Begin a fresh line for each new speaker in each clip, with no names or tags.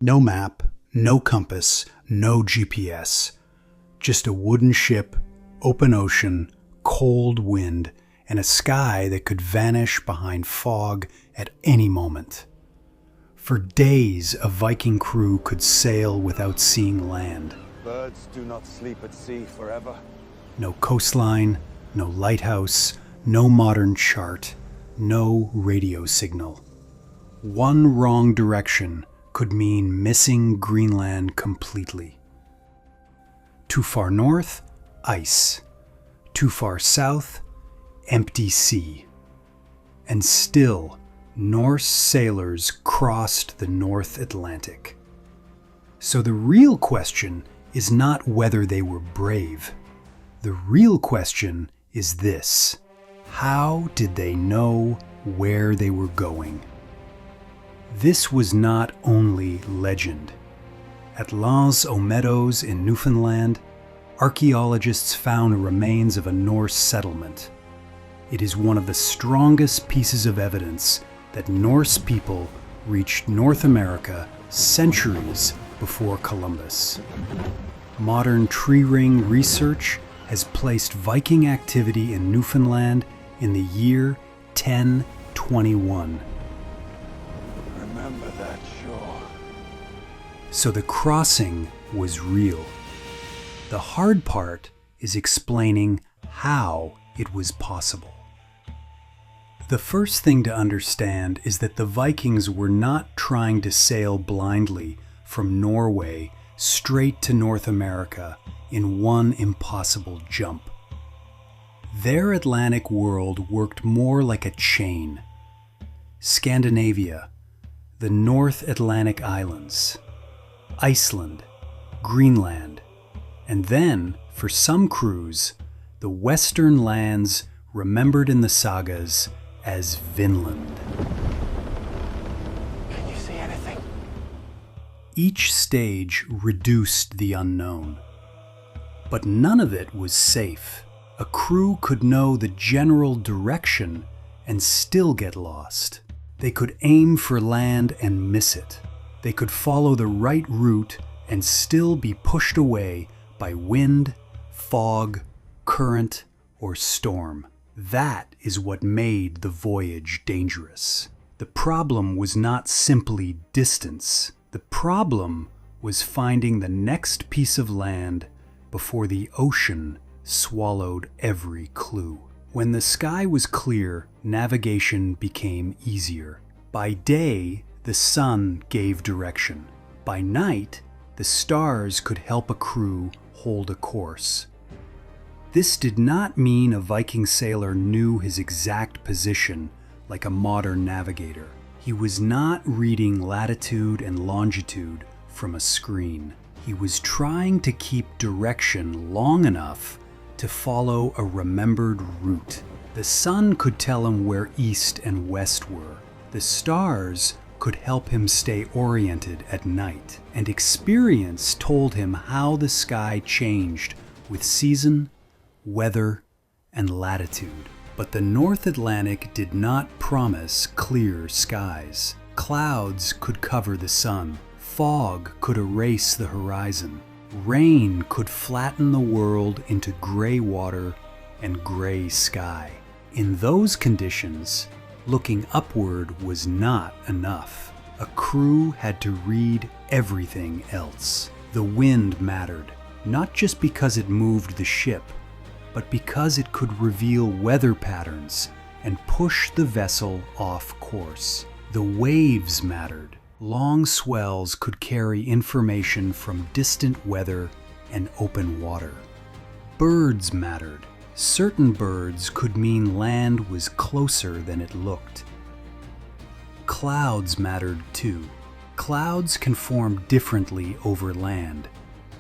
No map, no compass, no GPS. Just a wooden ship, open ocean, cold wind, and a sky that could vanish behind fog at any moment. For days, a Viking crew could sail without seeing land.
Birds do not sleep at sea forever.
No coastline, no lighthouse, no modern chart, no radio signal. One wrong direction could mean missing Greenland completely. Too far north, ice. Too far south, empty sea. And still, Norse sailors crossed the North Atlantic. So the real question is not whether they were brave. The real question is this: how did they know where they were going? This was not only legend. At Meadows in Newfoundland, archaeologists found remains of a Norse settlement. It is one of the strongest pieces of evidence that Norse people reached North America centuries before Columbus. Modern tree ring research has placed Viking activity in Newfoundland in the year 1021.
Remember that shore.
So the crossing was real. The hard part is explaining how it was possible. The first thing to understand is that the Vikings were not trying to sail blindly from Norway straight to North America in one impossible jump. Their Atlantic world worked more like a chain. Scandinavia, the North Atlantic Islands, Iceland, Greenland, and then, for some crews, the western lands remembered in the sagas as Vinland.
Can you see anything?
Each stage reduced the unknown. But none of it was safe. A crew could know the general direction and still get lost. They could aim for land and miss it. They could follow the right route and still be pushed away by wind, fog, current, or storm. That is what made the voyage dangerous. The problem was not simply distance. The problem was finding the next piece of land before the ocean swallowed every clue. When the sky was clear, navigation became easier. By day, the sun gave direction. By night, the stars could help a crew hold a course. This did not mean a Viking sailor knew his exact position like a modern navigator. He was not reading latitude and longitude from a screen. He was trying to keep direction long enough to follow a remembered route. The sun could tell him where east and west were. The stars could help him stay oriented at night. And experience told him how the sky changed with season, weather, and latitude. But the North Atlantic did not promise clear skies. Clouds could cover the sun. Fog could erase the horizon. Rain could flatten the world into gray water and gray sky. In those conditions, looking upward was not enough. A crew had to read everything else. The wind mattered, not just because it moved the ship, but because it could reveal weather patterns and push the vessel off course. The waves mattered. Long swells could carry information from distant weather and open water. Birds mattered. Certain birds could mean land was closer than it looked. Clouds mattered too. Clouds can form differently over land,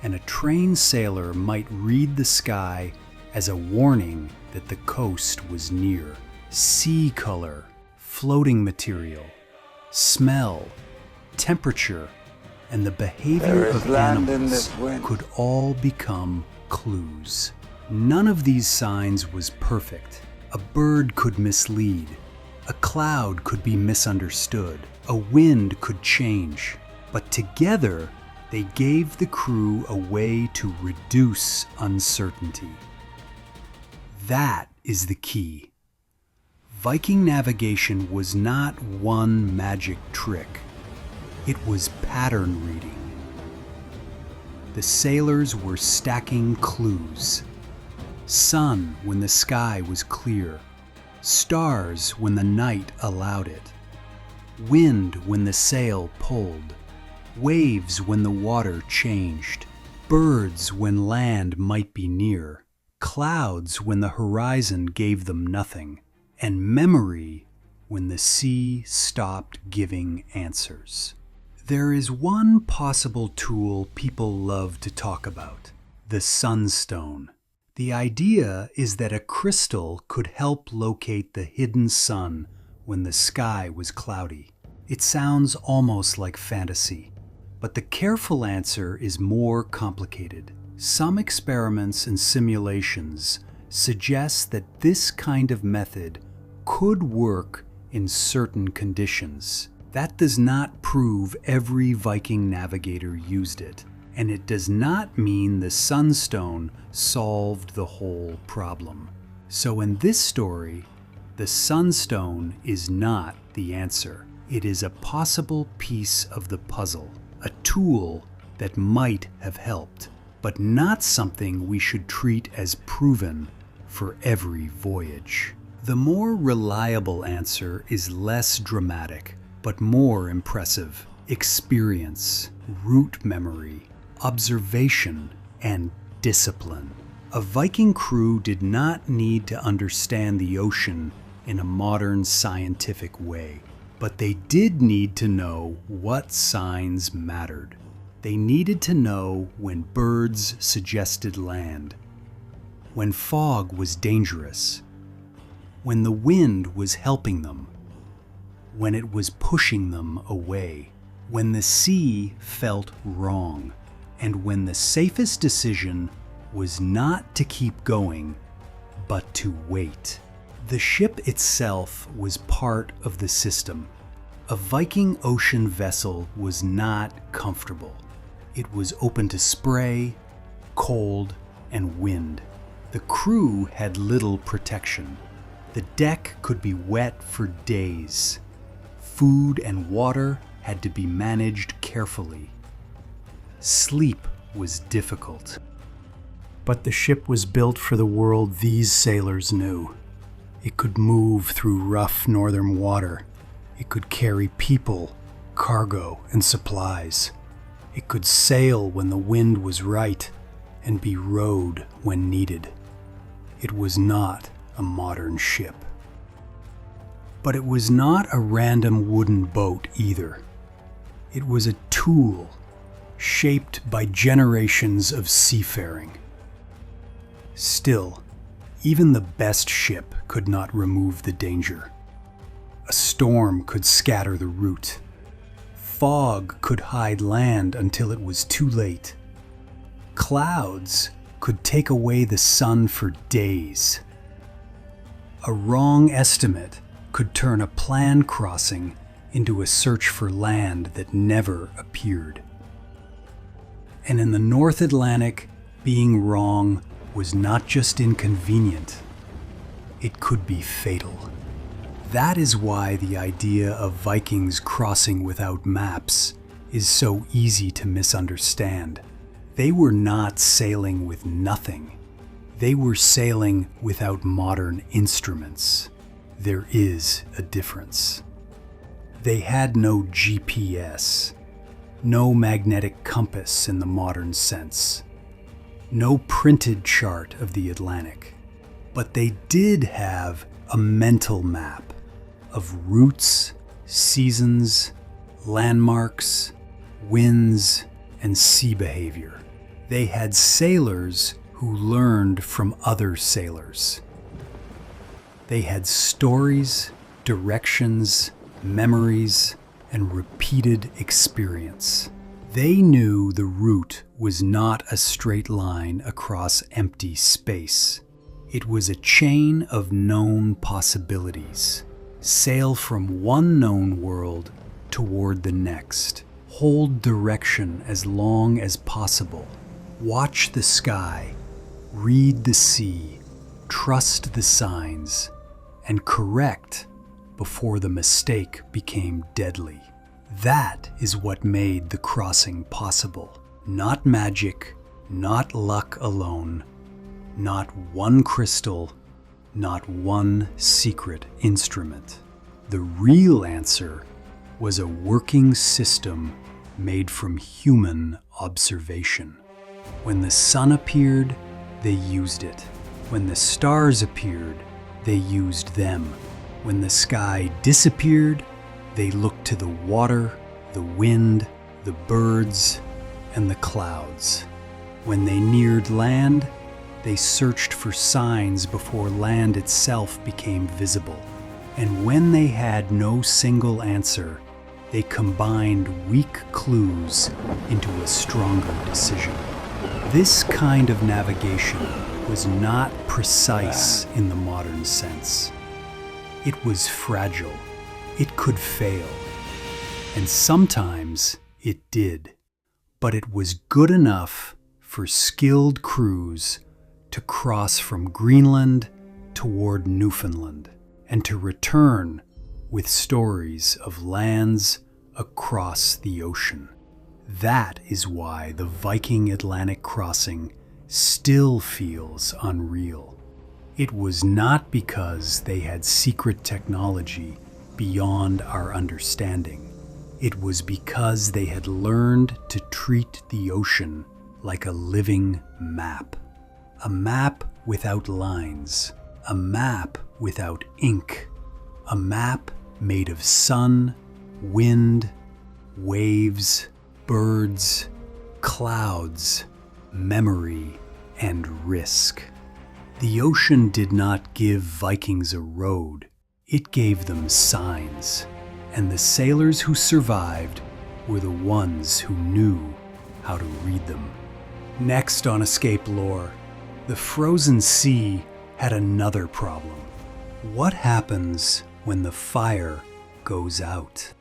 and a trained sailor might read the sky as a warning that the coast was near. Sea color, floating material, smell, temperature, and the behavior of animals could all become clues. None of these signs was perfect. A bird could mislead. A cloud could be misunderstood. A wind could change. But together, they gave the crew a way to reduce uncertainty. That is the key. Viking navigation was not one magic trick. It was pattern reading. The sailors were stacking clues. Sun when the sky was clear. Stars when the night allowed it. Wind when the sail pulled. Waves when the water changed. Birds when land might be near. Clouds when the horizon gave them nothing. And memory when the sea stopped giving answers. There is one possible tool people love to talk about: the sunstone. The idea is that a crystal could help locate the hidden sun when the sky was cloudy. It sounds almost like fantasy, but the careful answer is more complicated. Some experiments and simulations suggest that this kind of method could work in certain conditions. That does not prove every Viking navigator used it, and it does not mean the sunstone solved the whole problem. So in this story, the sunstone is not the answer. It is a possible piece of the puzzle, a tool that might have helped, but not something we should treat as proven for every voyage. The more reliable answer is less dramatic, but more impressive: experience, route memory, observation, and discipline. A Viking crew did not need to understand the ocean in a modern scientific way, but they did need to know what signs mattered. They needed to know when birds suggested land, when fog was dangerous, when the wind was helping them, when it was pushing them away, when the sea felt wrong, and when the safest decision was not to keep going, but to wait. The ship itself was part of the system. A Viking ocean vessel was not comfortable. It was open to spray, cold, and wind. The crew had little protection. The deck could be wet for days. Food and water had to be managed carefully. Sleep was difficult. But the ship was built for the world these sailors knew. It could move through rough northern water. It could carry people, cargo, and supplies. It could sail when the wind was right and be rowed when needed. It was not a modern ship. But it was not a random wooden boat either. It was a tool shaped by generations of seafaring. Still, even the best ship could not remove the danger. A storm could scatter the route. Fog could hide land until it was too late. Clouds could take away the sun for days. A wrong estimate could turn a planned crossing into a search for land that never appeared. And in the North Atlantic, being wrong was not just inconvenient, it could be fatal. That is why the idea of Vikings crossing without maps is so easy to misunderstand. They were not sailing with nothing. They were sailing without modern instruments. There is a difference. They had no GPS, no magnetic compass in the modern sense, no printed chart of the Atlantic, but they did have a mental map of routes, seasons, landmarks, winds, and sea behavior. They had sailors who learned from other sailors. They had stories, directions, memories, and repeated experience. They knew the route was not a straight line across empty space. It was a chain of known possibilities. Sail from one known world toward the next, Hold direction as long as possible. Watch the sky, read the sea, trust the signs, and correct before the mistake became deadly. That is what made the crossing possible. Not magic, not luck alone, not one crystal, not one secret instrument. The real answer was a working system made from human observation. When the sun appeared, they used it. When the stars appeared, they used them. When the sky disappeared, they looked to the water, the wind, the birds, and the clouds. When they neared land, they searched for signs before land itself became visible. And when they had no single answer, they combined weak clues into a stronger decision. This kind of navigation was not precise in the modern sense. It was fragile. It could fail. And sometimes it did. But it was good enough for skilled crews to cross from Greenland toward Newfoundland and to return with stories of lands across the ocean. That is why the Viking Atlantic crossing still feels unreal. It was not because they had secret technology beyond our understanding. It was because they had learned to treat the ocean like a living map. A map without lines. A map without ink. A map made of sun, wind, waves, birds, clouds, memory, and risk. The ocean did not give Vikings a road. It gave them signs, and the sailors who survived were the ones who knew how to read them. Next on Escape Lore, the frozen sea had another problem. What happens when the fire goes out?